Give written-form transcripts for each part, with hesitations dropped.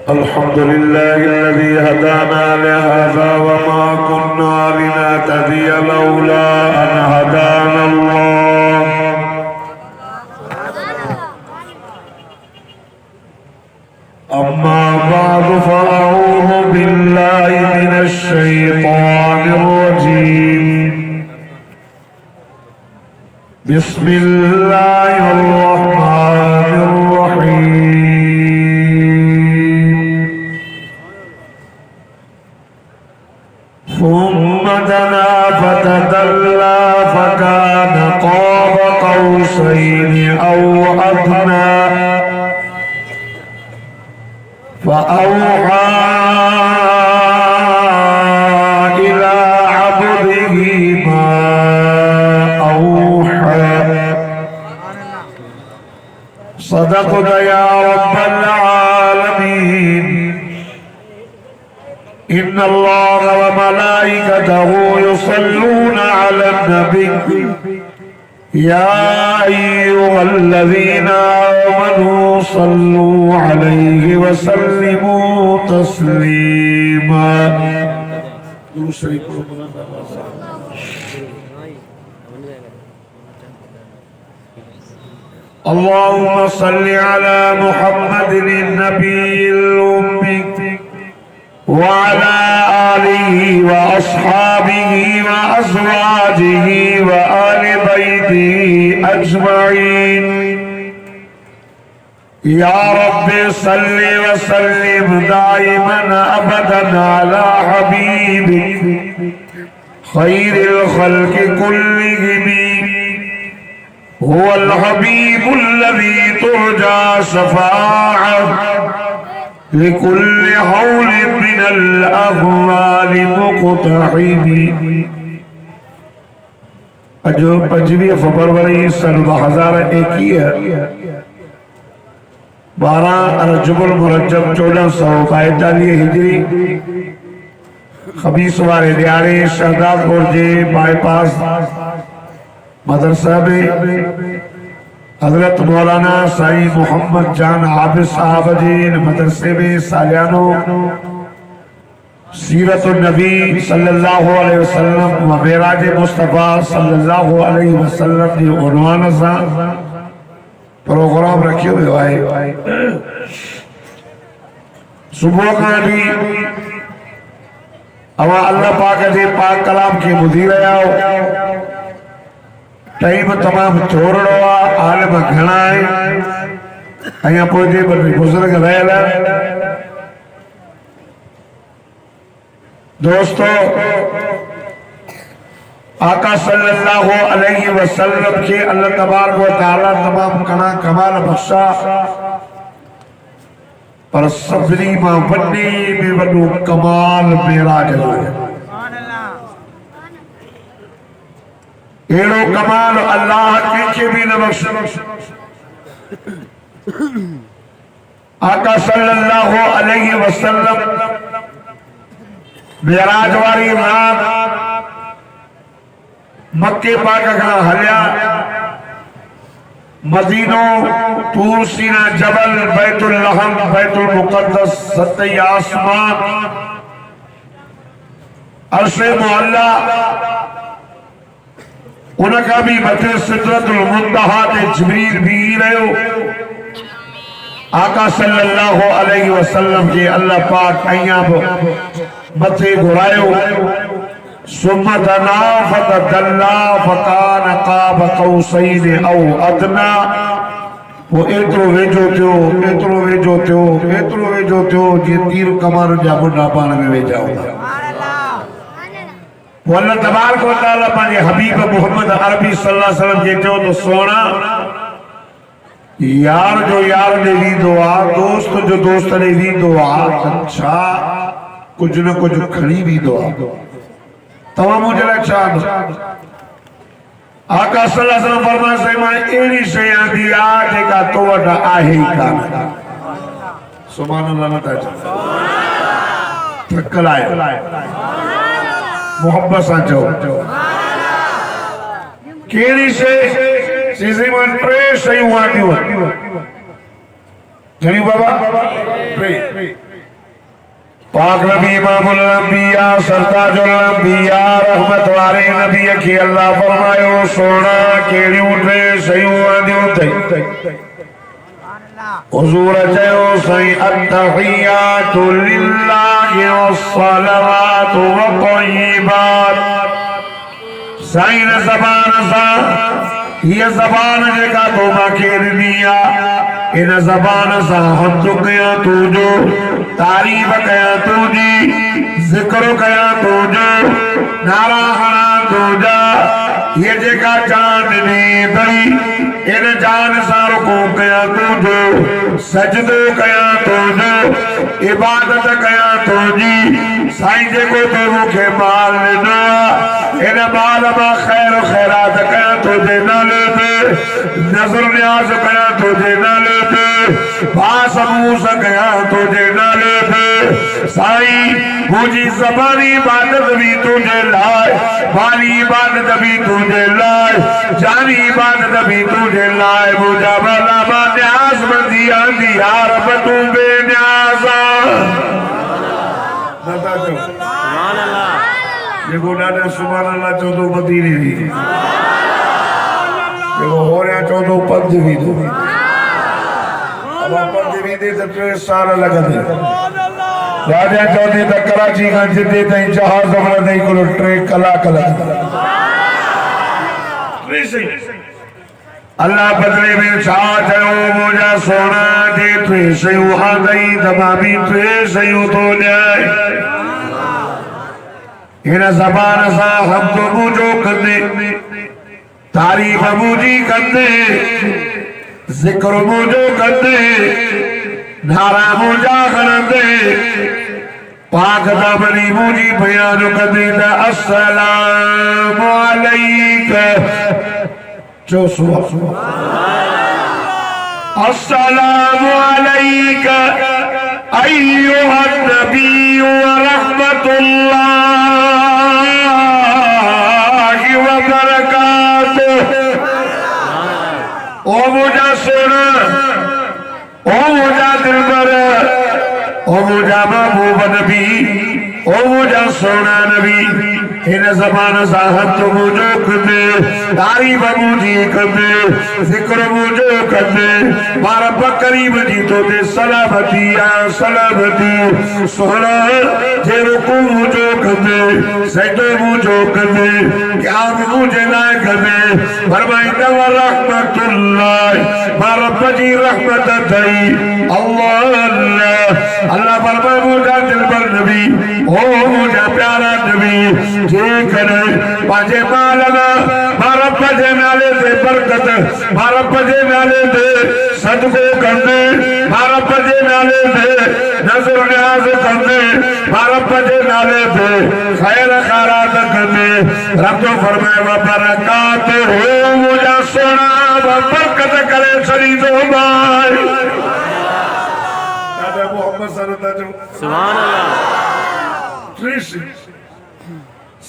अल्हम्दुलिल्लाह الذي هدانا لهذا وما كنا لنهتدي لولا أن هدانا الله أما بعد فأعوذ بالله من الشيطان الرجيم بسم الله الرحمن الرحيم ثم دنا فتدلى فكان قاب قوسين أو أدنى فأوحى إلى عبده ما أوحى صدقت يا رب العالمين إن الله وملائكته يصلون على النبي يا أيها الذين آمنوا صلوا عليه وسلموا تسليما اللهم صل على محمد النبي الأمي وعلى آله وأصحابه وأزواجه وآل بيته أجمعين يا رب صل وسلم دائما أبدا على حبيبك خير الخلق كلهم هو الحبيب الذي ترجى شفاعته لكل حول من الأهوال مقتحم अजो 25 फरवरी सन 2021 12 रजबुल मुरज्जब 1441 हिजरी खबीस वाले दिहाड़े शहदादपुर जे बाईपास मदरसा में हजरत मौलाना साईं मोहम्मद जान हाफिज साहब जी मदरसे में सालियानो सीरत नबी सल्लल्लाहु अलैहि वसल्लम व मेराज मुस्तफा सल्लल्लाहु अलैहि वसल्लम जी उन्वान सा प्रोग्राम रखियो वियो आहे। सुबह का भी अवा अल्लाह पाक जे पाक कलाम के ॿुधी रहिया हो। टाइम तमाम थोड़ो आहे, आलिम घणा आहिनि, अञा पोइ जे बुज़ुर्ग रहियल दोस्तों। आका सल्लल्लाहु अलैहि वसल्लम के अल्लाह तबारक व तआला तमाम घणा कमाल बख्शा, पर सभिनी मां वॾे में वॾो कमाल मेराज जो आहे। एड़ो कमाल अल्लाह कंहिंखे बि न बख्शे। आका सल्लल्लाहु अलैहि वसल्लम मेराज वारी रात मक्के पाक खां हलिया, मदीनो, तूर सीना, जबल, बैतुल लहम, बैतुल मुक़द्दस, सतई आसमान, अर्शे मुअल्ला, उनका भी मथे सिदरतुल मुंतहा ते जिब्रील भी रहियो। आका सल्लल्लाहु अलैहि वसल्लम जे अल्लाह पाक अयां मथे घुरायो। सुम्मा दना फतदल्ला फकान क़ाब क़ौसैन औ अदना। वो एतिरो वेझो थियो, एतिरो वेझो थियो, एतिरो वेझो थियो जीअं तीर कमान जा मुंडा पाण में वेझा हूंदा। अल्लाह तबारक व तआला पंहिंजे हबीब मोहम्मद अरबी सल्लल्लाहु अलैहि वसल्लम जे चयो तो सोना यार जो यार ने वींदो आहे, दोस्त जो दोस्त ने वींदो आहे, छा कुछ न कुछ खणी वींदो आहे। तव्हां मुंहिंजे लाइ छा आका सल्लल्लाहु अलैहि वसल्लम फरमाए से मैं एड़ी से आंदी आ जेका तो वटा आहे ही कान सुभान अल्लाह न ताज थकलाए मोहब्बत सा चो केड़ी से सीधी मन ट्रे सही आंदियो जणी बाबा ट्रे पाक नबी इमामुल अंबिया सरताजुल अंबिया रहमत वाले नबी के अल्लाह फरमायो सोना केड़ियों टे सयूं आंदियों थे हुजूर चयो सही अत्तहियातु लिल्लाहि वस्सलावातु वत्तय्यिबात सही न ज़बान सा ये ज़बान जेका तो माके दिया इन ज़बान सा हमद कया तुझो तारीफ कया तुझी जिक्र कया तुझो नारा हणा तुझा ये जेका जान दी दई इन जान सा रुकू कया तुझो सजदो कया तुझो इबादत कया तुझी साईं जेको तो मुखे माल ॾिनो इन माल मां खैर खैरात कया तुझे नाले ते नज़र न्याज़ कया तुझे नाले ते बासमूस कया तुझे नाले ते साईं मुझी ज़बानी इबादत भी तुझे लाए माली इबादत भी तुझे लाए जानी इबादत भी तुझे लाए मुझा भला मां न्याज़ मंदी आंदी यार तू बेन्याज़ा सुभान अल्लाह देखो डाडे सुभान अल्लाह चौदो मदीने दी देखो हो रहा चौदो पंज भी दो अब पंज भी दे तो 3 साल लगदे राजा चौथे तक कराची का जिद्दे तई जहाज बना तई को 3 कलाक लगदा अल्लाह बदले में छा चयो मुझा सोना दे थे सयू आ गई दबाबी थे सयू तो जाए इन ज़बान सा हम तो मुझो कंदे तारीफ मुझी कंदे जिक्र मुझो कंदे नारा मुझा खणंदे पाक दामनी मुझी बयान कंदे अस्सलामु अलैका जो अस्सलामु अलैका अय्युहन नबी व रहमतुल्लाहि व बरकातुहू ओ मुझा सोना ओ मुझा दिलबर ओ मुझा महबूब नबी ओ मुझा सोना नबी इन ज़बान सा हथ मुझो कंदे तारीफ मुझी कंदे जिक्र मुझो कंदे मार करीब जी तो दे सलामती आ सलामती सोना जे रुकू मुझो कंदे सजदो मुझो कंदे क़याम मुझे लाए कंदे फरमाइंदा व रहमतुल्लाह मार जी रहमत थई अल्लाह अल्लाह अल्लाह फरमाए मुझा दिलबर नबी ओ मुझा प्यारा नबी पाजे मालना मारप जे नाले से बरकत मारप जे नाले से सदको करने मारप जे नाले से नजर न्याज करने मारप जे नाले से खैर खैरात करने रब तो फरमाए व बरकात हो मुझा सोना व बरकत करे सरी दो भाई दादा मोहम्मद सल्लल्लाहु अलैहि वसल्लम सुभान अल्लाह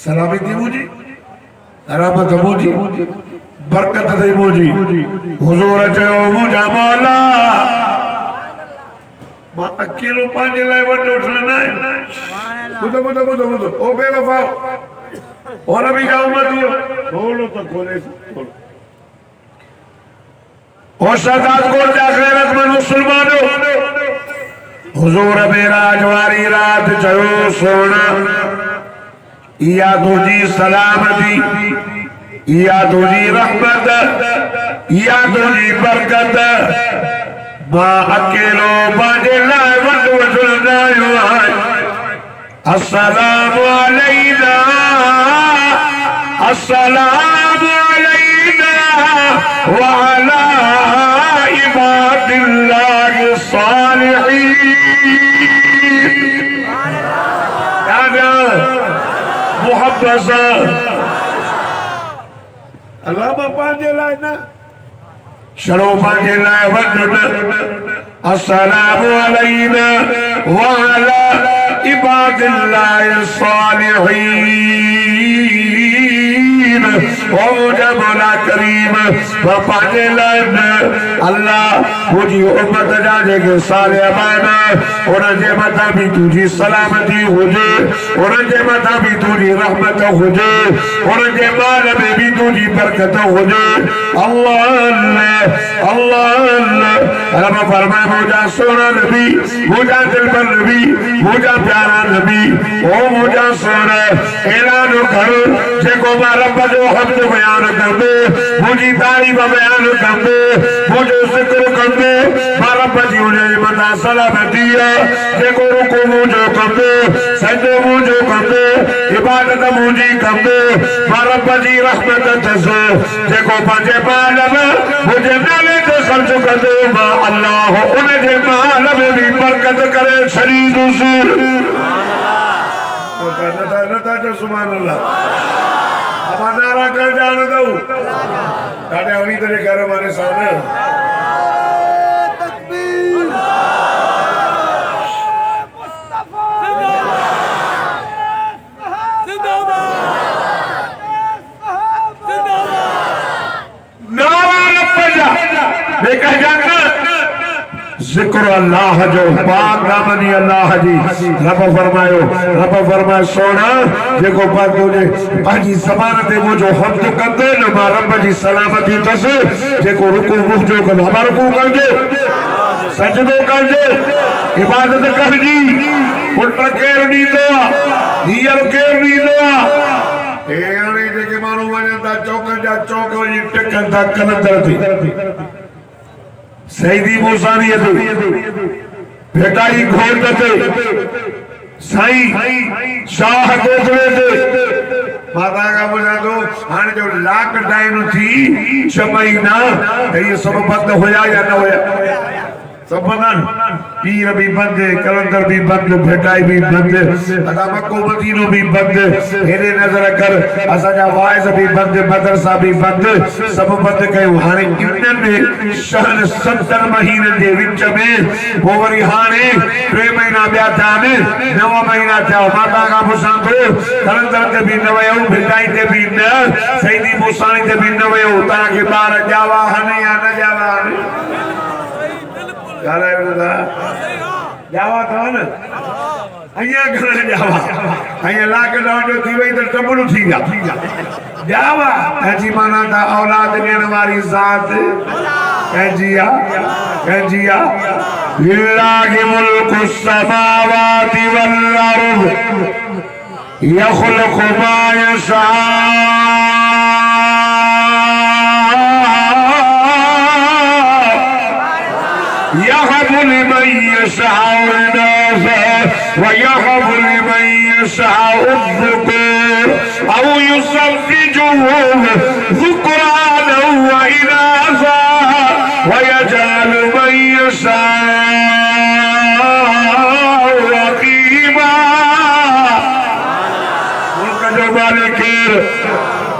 सलामी दी मुझी रहमत मुझी बरकत दी मुझी हुजूर चयो मुझा मौला मां अकेलो पांजे लाए वटो ठना है बुधो बुधो बुधो बुधो ओ बेवफा और अभी का उम्मत हो खोलो तो खोले खोलो ओ सदात को जा गैरत में मुसलमानो हुजूर मेराज वारी रात चयो सोना या तुझी सलामती या तुझी रहमत या तुझी बरकत मां अकेलो बाजे लाए वट वजनायो अस्सलामु अलैना अस्सलामु अलैना व अला इबादिल्लाहि सालिहीन मोहब्बत अल्लाह बापा जे लाए ना चलो पांजे लाए वजन अस्सलामु अलैना व अला इबादिल्लाहि सालिहीन ओ जबला करीम बापा जे लाए अल्लाह मुझी उम्मत जा जेके साले अबाना उनजे मथा भी तुझी सलामती हुजे उनजे मथा भी तुझी रहमत हुजे उनजे माल में भी तुझी बरकत हुजे अल्लाह अल्लाह अल्लाह रब फरमाए मुझा सोना नबी मुझा दिलबर नबी मुझा प्यारा नबी ओ मुझा सोना ऐलान कर जेको मां रब जो हम्द बयान कंदे मुझी तारीफ बयान कंदे मुझो जिक्र कंदे मां रब जी उन मथा सलामती जेको रुको मुझो कंदे सजदो मुझो कंदे इबादत मुझी कंदे मां रब जी रहमत तसो जेको पंजे माल में मुझे नाले ते खर्च कंदे मां अल्लाह उन जे माल में भी बरकत करे शरीर उसूल सुभान अल्लाह अब नारा कर जान दो दादे अभी तेरे घर हमारे सामने तकबीर देखा जाना जिक्र अल्लाह जो पाक दामनी अल्लाह जी रब फरमाए सोना जेको पाक तुझे पाजी ज़बान ते मुझो हम्द कंदे न मां रब जी सलामती तस जेको रुकू मुझो कंदो हमार रुकू करजे सजदो करजे इबादत करजी पुट केर नींदो हीअर केर नींदो ए हाणे जेके माण्हू वञनि था चौकनि जा चौक वञी टिकनि था कलंदर ते सईदी मूसानी भेटाई घोट ते साईं शाह गोदड़े ते माता का बुझा दो हाणे जो लॉकडाउन थी 6 महीना ये सब बंद होया या न होया सब बंद पीर भी बंद कलंदर भी बंद भेटाई भी बंद अदा मक्को मदीनो भी बंद हेरे नजर कर असा जा वाइज भी बंद मदरसा भी बंद सब बंद कयो हाने इनने शहर 70 महीने दे विच में वो वरी हाने 3 महीना बिया था ने 9 महीना था माता का पुछंदो कलंदर ते भी न वयो भेटाई ते भी न सईदी मूसानी ते भी न वयो ता के बार जावा हने या न जावा गाला बता जावा तो न अया घर जावा अया लॉकडाउन जो थी वई त टबड़ू थी गया जावा जी माना था औलाद देने वाली जात कजिया लिल्लाहि मुल्कु समावाति वल अर्द यखलुकु मा यशा يهب لمن يشاء الإناث ويهب لمن يشاء الذكور أو يزوجهم ذكرانا وإناثا ويجعل من يشاء عقيما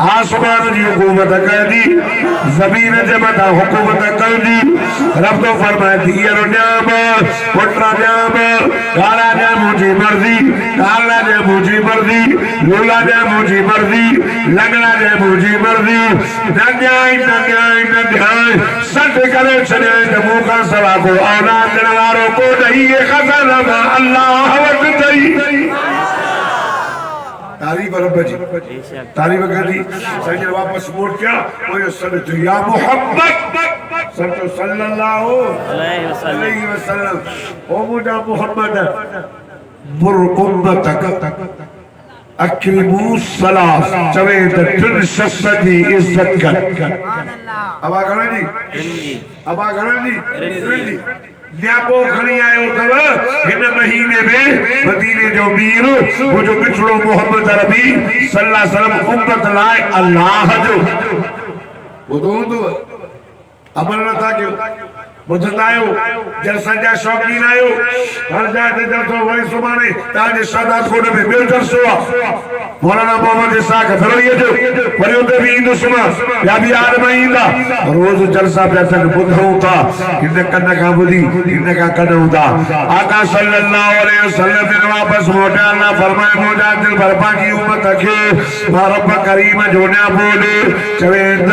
आसमान जी हुकूमत कर दी जमीन जे मथा हुकूमत कर दी रब तो फरमाए धीअर न्याम पुट्रा न्याम गाला ने मुझी मर्जी काला ने मुझी मर्जी लूला ने मुझी मर्जी लगड़ा ने मुझी मर्जी नन्याई सट करे छड़े त मुखा सवा को औलाद देने वारो को नहीं ये खजाना अल्लाह वट दई तारीफ रब जी तारीफ करी सही वापस मोड़ क्या वो सल्लल्लाहु या मोहम्मद सल्लल्लाहु अलैहि वसल्लम ओ मुझा मोहम्मद मुर उम्मतक अक्रिमू सलास चवे त 3 शख्स जी इज्जत कर सुभान अल्लाह अबा घणा जी न्यापो खणी आयो तव इन महीने में मदीने जो मीर वो जो पिछड़ो मोहम्मद अरबी सल्लल्लाहु अलैहि वसल्लम उम्मत लाए अल्लाह जो बुधो तो अमल न था क्यों बुधंदा आयो जलसा जा शौकीन आयो हर जाते जलसो वरी सुभाणे ताजे सादात कोड में ॿियो जलसो आहे मौलाना मोहम्मद इसाक फिर ये जो वरियों भी इंदु सुमा या भी आदम इंदा रोज जलसा पे तक बुधों का इन्ने कन्ना का बुधी इन्ने का कन्ना उदा आका सल्लल्लाहु अलैहि वसल्लम ने वापस मोटा अल्लाह फरमाए मोजा दिल भरपा की उम्मत के रब करीम जोना बोले चवेंद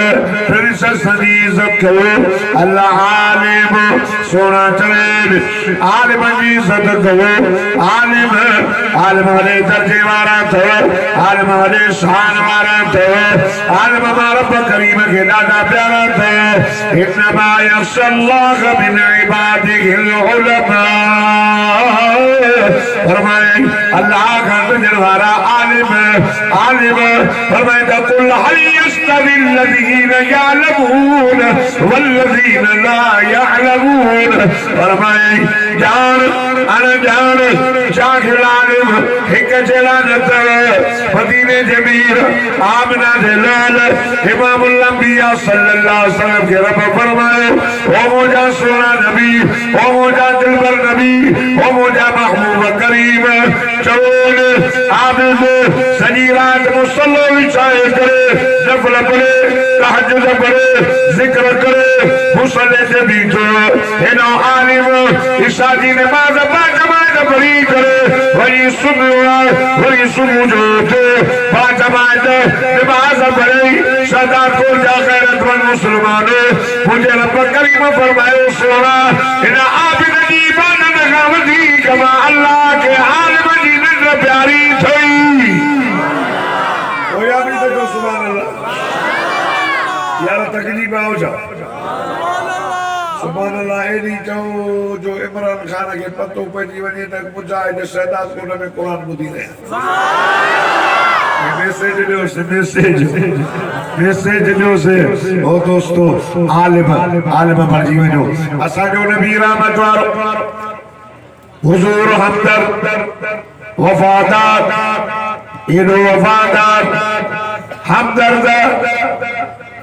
प्रिंसेस अजीज को अल्लाह आलिम सोना चवेंद आलिम जी सद को आलिम वाले दर्जे वाला तो आलिम वाले शान वाला तो आलिम रब करीम के दादा प्यारा तो इन्नमा यख्शल्लाह मिन इबादिहिल उलमा फरमाए अल्लाह का दिलवारा आलिम फरमाए कुल हल यस्तवी अल्लज़ीना यअलमून वल्लज़ीना ला यअलमून फरमाए जान अनजान जाहिल आलिम एक जलानत मदीने जमीर आमना जलाल इमामुल अंबिया सल्लल्लाहु अलैहि वसल्लम के रब फरमाए ओ मोजा सोना नबी ओ मोजा दिलबर नबी ओ मोजा महबूब करीम चौल आबिद सजी रात मुसल्ला बिछाए करे नफल पढ़े तहज्जुद पढ़े जिक्र करे मुसल्ले से बीठो इनो आलिम इशादी नमाज पाक जमात पढ़ी करे वही सुबह जो पाक जमात नमाज पढ़ी सदा को जा गैरतमंद मुसलमानों मुझे रब करीम फरमाए सोना इना आबिद की इबादत गावती कमा अल्लाह के आलिम जी ने प्यारी थई होया भी तो सुभान अल्लाह यार तकलीफ आओ जा सुभान अल्लाह एडी जो इमरान खान के पतो पजी वने तक मुजाहिद शहदाद को में कुरान बुधी रहे मैसेज जो से ओ दोस्तों आलिम भरजी वनो असा जो नबी रहमत वारो हुजूर हमदर्द वफादार इनो वफादार हमदर्द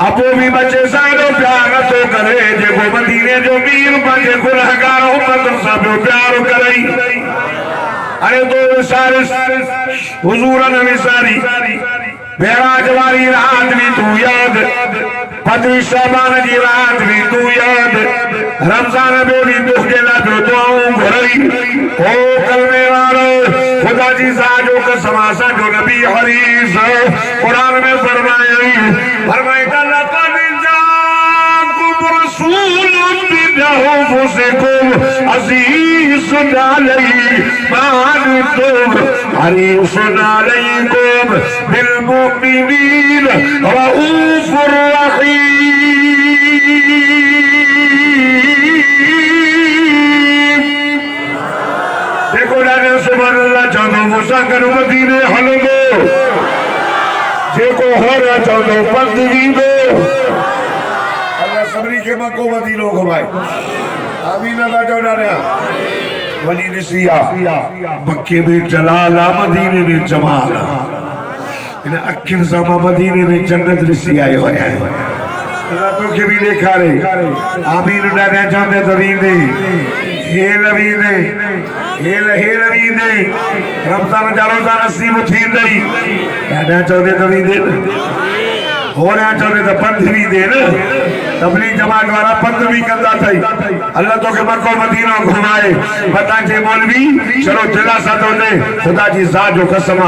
अबो भी बच्चे सारो प्यार तो करे जेको मदीने जो मीर बजे गुनहगार उम्मत सब प्यार करे अरे दो विसारिस हुजूर नबी सारी मेराज वाली रात भी तू याद पत्री शाबान जी रात भी तू याद रमजान में भी दुख गेला जो दुआओं घरई ओ कलमे वालो खुदा जी साजो का समासा जो नबी हरीस कुरान में फरमाए लक़द जाकुम रसूलुन मिन अनफुसिकुम अज़ीज़ुन अलैहि मा अनित्तुम हरीसुन अलैकुम बिल मुमिनीन रऊफुर रहीम देखो ना सुभान अल्लाह जानो मूसा करो मदीने हलो दो जेको हो रहा चाहो बंदगी दो अल्लाह सबरी के मको मदीनो घुमाए आमीन अल्लाह चौड़ा रहा वली निसिया मक्के में जलाला मदीने में जमाला इन अखिन समा मदीने में जन्नत निसी आए हुए हैं रातों के भी देखा रे आमीन उड़ाने चाहते तो रींदे हेल रींदे रमजान जारोजा नसीब थींदई कहना चाहते तो रींदे होना चाहते तो पंथ भी दे न तबलीग जमात वाला पंथ भी करता थई अल्लाह तो के मक्को मदीना घुमाए बता जे मौलवी चलो दिलासा तो दे खुदा जी जात जो कसम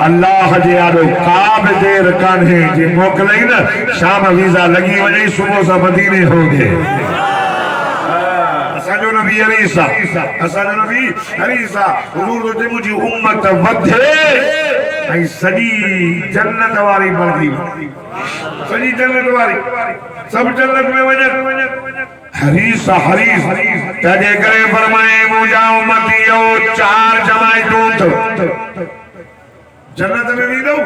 अल्लाह जे आरो काब देर कान है जे मोकलई न शाम वीजा लगी वने सुबह सा मदीने हो गए असाजो नबी हरीसा असाजो नबी हरीसा हुजूर तो मुझी उम्मत वधे ऐं सॼी जन्नत वारी बणदी सॼी जन्नत वारी सब जन्नत में वञनि हरीस तॾहिं करे फरमाए मुंहिंजा उम्मती यो चार जमायतूं अथव जन्नत में वेंदो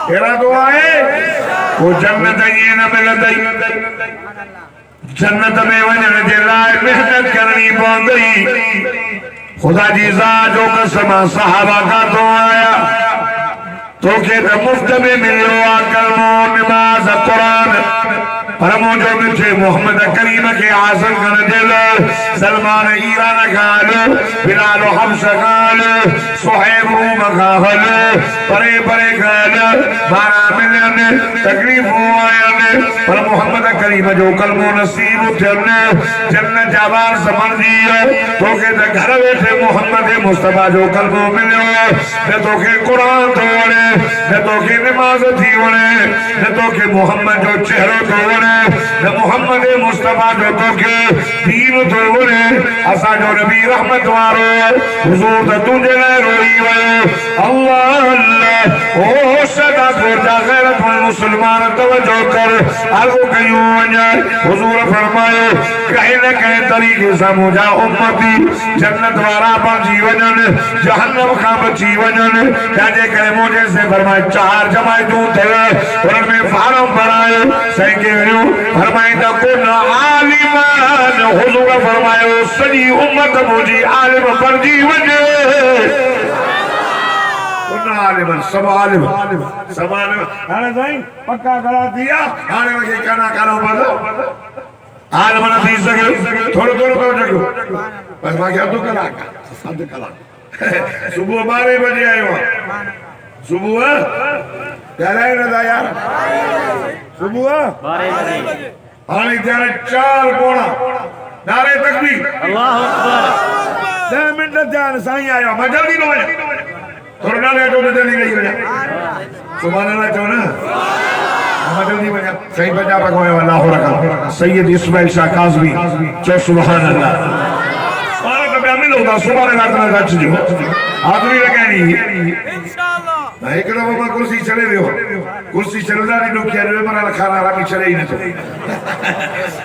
कहिड़ा तो आहे वो जन्नत ईअं न मिलंदई जन्नत में वञण जे लाइ मेहनत करणी पवंदई खुदा जी ज़ात जो कसम सहाबा का तो आया तो के मुफ्त में मिलो कलमो नमाज कुरान परमोजो में थे मोहम्मद करीम के आसन कर दिलो सलमान ईरान खालो बिलाल हफ्स खालो सुहैब रूम खालो परे परे खालो 12 मिलियन तकलीफ हुआ पर मोहम्मद करीम जो कलमो नसीब थियने जन्नत जाबार समझ दियो तो के घर बैठे मोहम्मद मुस्तफा जो कलमो मिलो ने तो के कुरान तो वणे ने तो के नमाज थी वणे ने तो के मोहम्मद जो चेहरो तो वणे ने मोहम्मद मुस्तफा जो तो के दीन तो वणे असा जो नबी रहमत वारो हुजूर तो तुझे लाए रोई वयो अल्लाह अल्लाह ओ सदा को गैरत मुसलमान तवज्जो कर आगो कयूं वने हुजूर फरमायो कहीं न कहीं तरीके से मुझा उम्मती जन्नत वारा बची वजन जहन्नम का बची वजन जाजे करे मुझे से फरमाए 4 जमातों थे उनमें फार्म भरायो सही कहयो फरमाए तो कुन आलिमान हुजूर फरमायो सजी उम्मत मुझी आलिम बची वजे आलिमन सब आलिम हाने भाई पक्का करा दिया हाने के कना करो बदो आलिमन थी सके थोड़ो थोड़ो करो जगो बस मां क्या तो कलाक आधे कलाक सुबह 12 बजे आयो सुबह त्यारे न दा यार सुबह 12 बजे हाने त्यारे 4 कोणा नारे तकबीर अल्लाह अकबर 10 मिनट ध्यान साईं आयो मैं जल्दी लो थोड़ा लेट हो जल्दी गई बजा सुभान अल्लाह तो ना हम जल्दी बजा सही बजा भगवान अल्लाह रखा सैयद इस्माइल शाह काज़मी जो सुभान अल्लाह और कभी हमें लोग सुभान अल्लाह का सच जो आदमी लगानी इंशाअल्लाह ना एक दफा मैं कुर्सी चले रहो कुर्सी चलदा नहीं लोग कह रहे मरा खाना रामी चले ही ना तो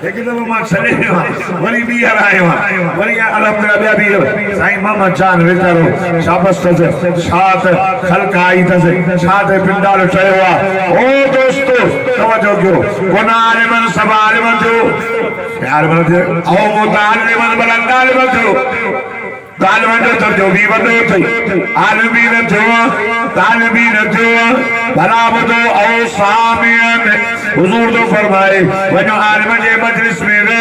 एक दफा मैं चले वरी भी आ रहा है वरी अल्हम्दुलिल्लाह भी साईं मामा जान वेचारो शाबाश तसे साथ खलक आई तसे साथ पिंडाल चयो ओ दोस्तों तवज्जो करो कोना आलिमन सब आलिमन जो यार मन ओ मुतालिमन बलंदाल बजो तालिबान जो जो भी बदो थी आलमी न थियो तालिबी न थियो भला बदो औ सामियन हुजूर तो फरमाए वनो आलिम जे मजलिस में वे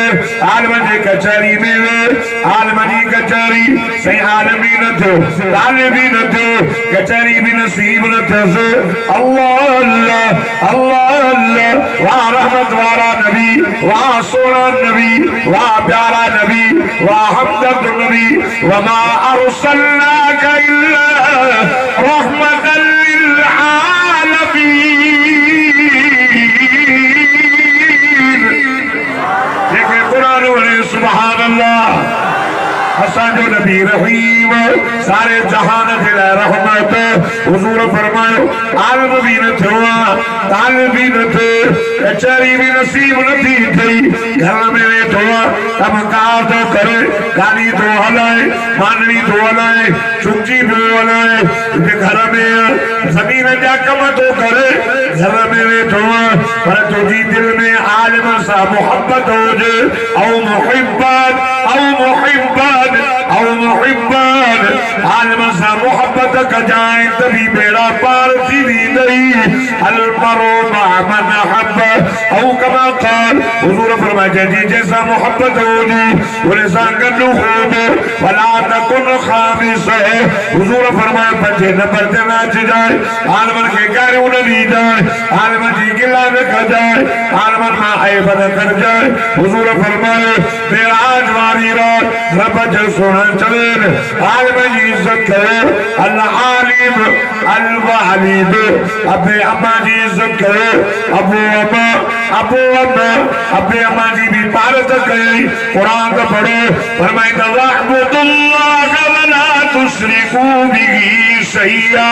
आलिम जे कचहरी में वे आलिम जी कचहरी सही आलमी न थियो तालिबी न थियो कचहरी भी नसीब न थियो अल्लाह अल्लाह अल्लाह अल्लाह वाह रहमत वाला नबी वाह सोना नबी वाह प्यारा नबी वाह हमदर्द नबी वमा अरसलनाक इल्ला रहमतल लिल आलमीन देखे कुरान वाले सुभान अल्लाह असा जो नबी रहीम सारे जहान के रहमत हुजूर फरमायो आलम भी न थियो तालिब भी न थे कचहरी भी नसीब न थी थई घर में वेठो कम कार तो करे गाड़ी तो हलाए मानवी तो हलाए चुंची तो हलाए घर में जमीन जा कम तो करे घर में वेठो पर तुझी दिल में आलिम सा मोहब्बत हो जे औ मुहिब्बत आलिम सा मोहब्बत का जाए तभी बेड़ा पार थी नहीं अल मरो मन हब औ कमा क़ाल हुजूर फरमाया जी जैसा मोहब्बत हो जी वैसा गनु हो वला तकुन खामिस हुजूर फरमाया पंजे नंबर ते नाच जाए आलिम के गारे उन दी जाए आलिम जी गिला न कर जाए आलिम ना ऐब न कर जाए हुजूर फरमाया मेराज वाली रात रब जल सोना चले आलिम जी इज्जत करे अल्लाह आलिम अल वालिद अबे अम्मा जी इज्जत करे अबू अम्मा अबे अम्मा जी भी पारत गई कुरान का पढ़ो फरमाया वअबुदुल्लाह वला तुशरिकू बिही शैया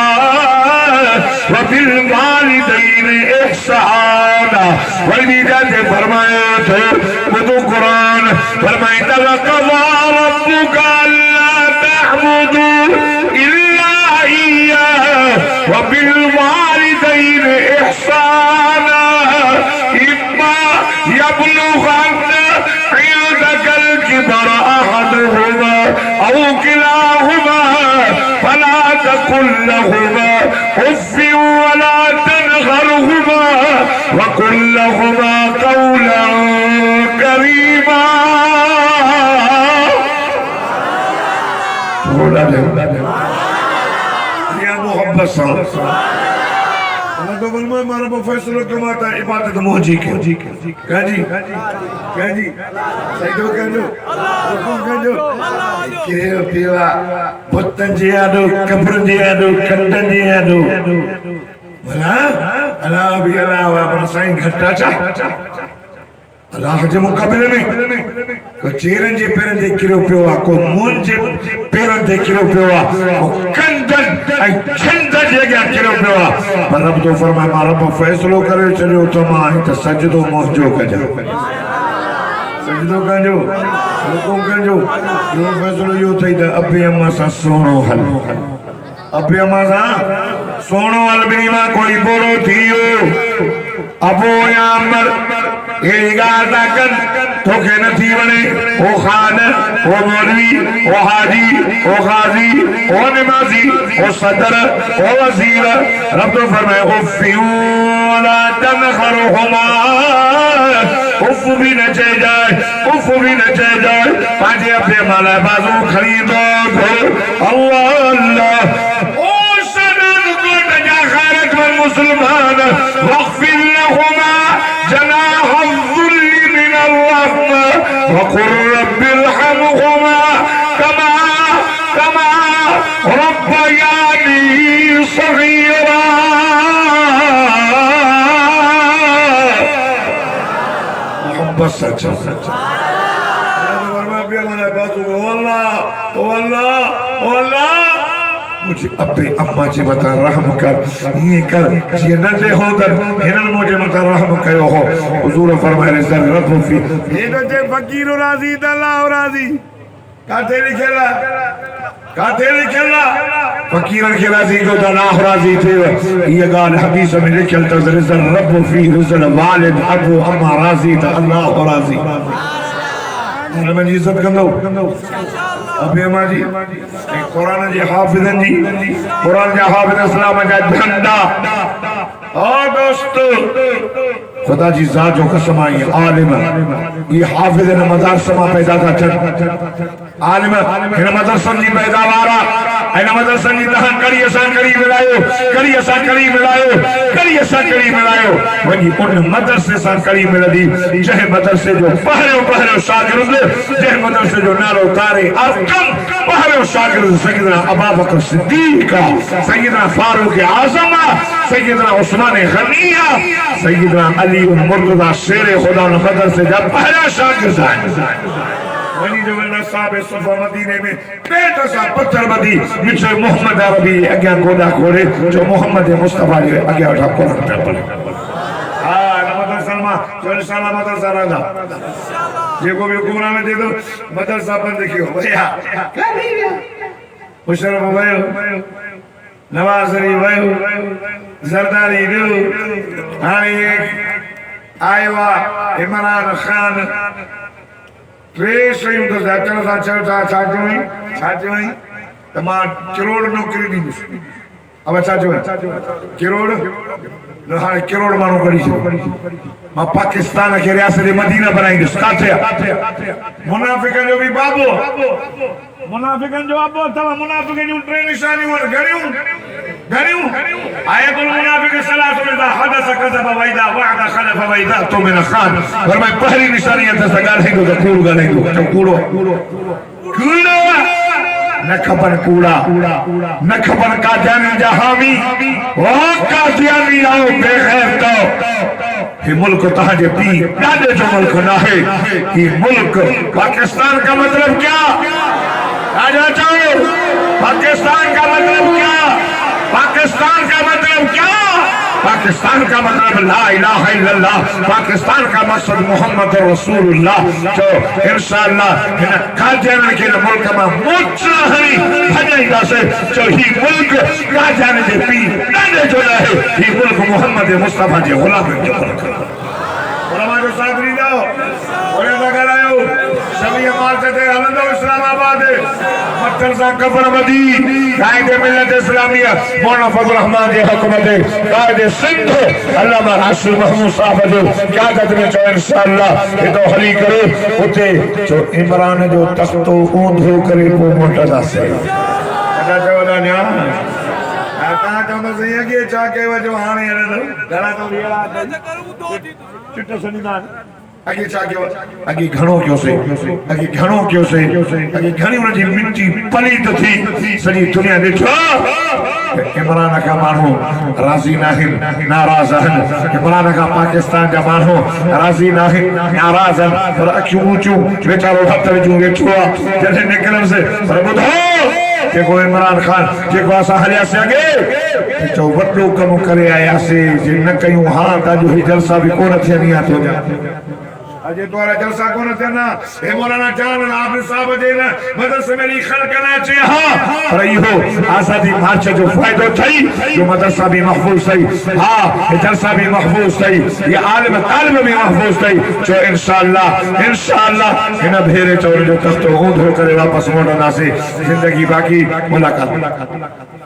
व बिल वालिदैन इहसाना वही जाते फरमाया थे वो कुरान फरमाया वक़ज़ा रब्बुका अल्ला तअबुदू इल्ला इय्याहु व बिल वालिदैन इहसाना इम्मा यबलुगन्न इंदकल किबर अहदुहुमा औ किलाहुमा फला तकुल लहुमा उफ़ वला तनहरहुमा व कुल लहुमा क़ौला दसा तो बलमा मारा वो फैसला कमाता इबादत मोजी के क्या जी सही तो कहजो हुकुम कहजो के पीवा बुतन जी आदो कब्र जी आदो कंदन जी आदो भला अल्लाह भी अल्लाह पर साईं घटा चा अल्लाह जे मुकाबले में को चेरन जे पेरन दे किरो पियो आ को मुन जे पेरन दे किरो पियो आ को कंदन आई चंदन जे गया किरो पियो आ पर रब तो फरमाए मां रब फैसलो करे चलो तो मां त सजदो मोहजो कजा सजदो कजो हुकुम कजो यो फैसलो यो थई त अबे अम्मा सा सोनो हल अबे अम्मा सा सोनो हल बिनी मां कोई बोलो थियो अबो या अमर ये गाता कर तो के नथी बने ओ खान ओ मौलवी ओ हाजी ओ गाजी ओ नमाजी ओ सदर ओ वजीर रब तो फरमाए उफ़ियू ला तनखरुहुमा उफ़ भी न चे जाए पाजे अपने माला बाजू खरीदो अल्लाह अल्लाह ओ सदर को तजा खैरत वल मुसलमान वग़फिर लहुमा जनाह الذل من الرحمة وقل رب ارحمهما كما ربياني صغيرا محبت सच्चा والله मुझे अबे अम्मा जी मता रहम कर ये कर ये नंदे होदर हिनन मुझे मता रहम कयो हो हुजूर फरमाए जर्रत फी ये तो जे फकीर राजी अल्लाह राजी काते लिखेला फकीरन के राजी को अल्लाह राजी थे ये गाल हदीस में लिखल त जर्रत फी रज़ल वालिद अबू अम्मा राजी त अल्लाह राजी मैं इज्जत कंदो अबे अम्मा जी कुरान जी हाफिज़न जी कुरान जा हाफिज़ इस्लाम जा झंडा ओ दोस्तों खुदा जी जात जो कसम आई आलिम ये हाफिज़ ने मदरसा में पैदा था आलिम इन मदरसा जी पैदावार इन मदरसा जी दहन करी मिलायो वही उन मदरसे सा करी मिलदी जह मदरसे जो पहरो शागिर्द जह मदरसे जो नारो तारे अरकम पहरो शागिर्द सैयदना अबू बकर सिद्दीक सैयदना फारूक आज़म सैयदना उस्मान गनिया सैयदना अली मुर्तज़ा शेर खुदा मदरसे जा पहला शागिर्द है वही जो नसाब सफा मदीने में पेट सा पत्थर बदी मिर्चे मोहम्मद अरबी अग्या गोदा खोले जो मोहम्मद मुस्तफा के अग्या उठा कुरान पे पढ़े हां नमस्ते सलमा जो सलाम मदरसा राजा जे को भी कुरान दे दो मदरसा बंद देखियो भैया मुशर्रफ भाई नवाजरी भाई जरदारी दो हां आयवा इमरान खान ट्रेस यूं तो जाचन सा चलता छाजोई तमाम करोड़ नौकरी दी अब छाजोई करोड़ न हां करोड़ मानो करी मां पाकिस्तान के रियासत मदीना बनाई काथे मुनाफिकन जो भी बाबो मुनाफिकन जो बाबो तमा मुनाफिकन जो ट्रेन निशानी वर घरियूं आयतुल मुनाफिक सलासुल इज़ा हदस कज़ब व इज़ा वअद खलफ व इज़ा तुमिन खान फरमाए पहली निशानी है त गाले को कूड़ गाले को कूड़ो न खबर कूड़ा न खबर का जाने जहामी ओ का जानी आओ बेखैर तो ये मुल्क तहाजे पी डाले जो मुल्क ना है ये मुल्क पाकिस्तान का मतलब क्या राजा चाहो पाकिस्तान का मतलब क्या पाकिस्तान का मतलब क्या पाकिस्तान का मतलब ला इलाहा इल्लल्लाह पाकिस्तान का मकसद मोहम्मद रसूलुल्लाह जो इंशाअल्लाह इन काजन के मुल्क में मुचहरी भजाइदा से जो ही मुल्क काजन के पी डाले जो है ये मुल्क मोहम्मद मुस्तफा के गुलाम के मुल्क उलमा जो सादरी दो और लगा आयो सभी मारते हलंदो इस्लामाबाद मदरसा कफर मदी कायदे मिल्लत इस्लामिया मौलाना फजल रहमान जी हुकूमत कायदे सिंध अल्लामा राशिद महमूद साहब जो क़यादत में जो इंशाअल्लाह ये तो हली करे उते जो इमरान जो तख्तो ऊंधो करे को मोटदा से अदा चवदा न्या कहां चवंदो सही है कि छा के वजो हाणे घणा तो वेला चिट्टो सनीदान अगे छा कयो अगे घणो कयो से अगे घणो कयो से अगे घणी उन जी मिट्टी पलीत थी सॼी दुनिया ॾिठो इमरान का माण्हू राज़ी नाहिन नाराज़ आहिनि इमरान का पाकिस्तान जा माण्हू राज़ी नाहिन नाराज़ आहिनि पर अखियूं ऊंचियूं वेचारो हथ विझूं वेठो आहे जॾहिं निकिरमि पर ॿुधो जेको इमरान खान जेको असां हलियासीं अॻे चओ वॾो कमु करे आयासीं जे न कयूं हा त अॼु ही जलसा बि कोन थियनि हा तो अजे तोरा जलसा कोन थियना हे मौलाना जान आप साहब जे न मदरसे में लिखल करना चाहिए हां पर इहो आजादी मार्च जो फायदो थई जो मदरसा भी महफूज थई हां ये जलसा भी महफूज थई ये आलिम तालिब भी महफूज थई जो इंशाअल्लाह इन भेरे चोर जो तख्तो ऊंधो करे वापस मोड़ंदासीं जिंदगी बाकी मुलाकात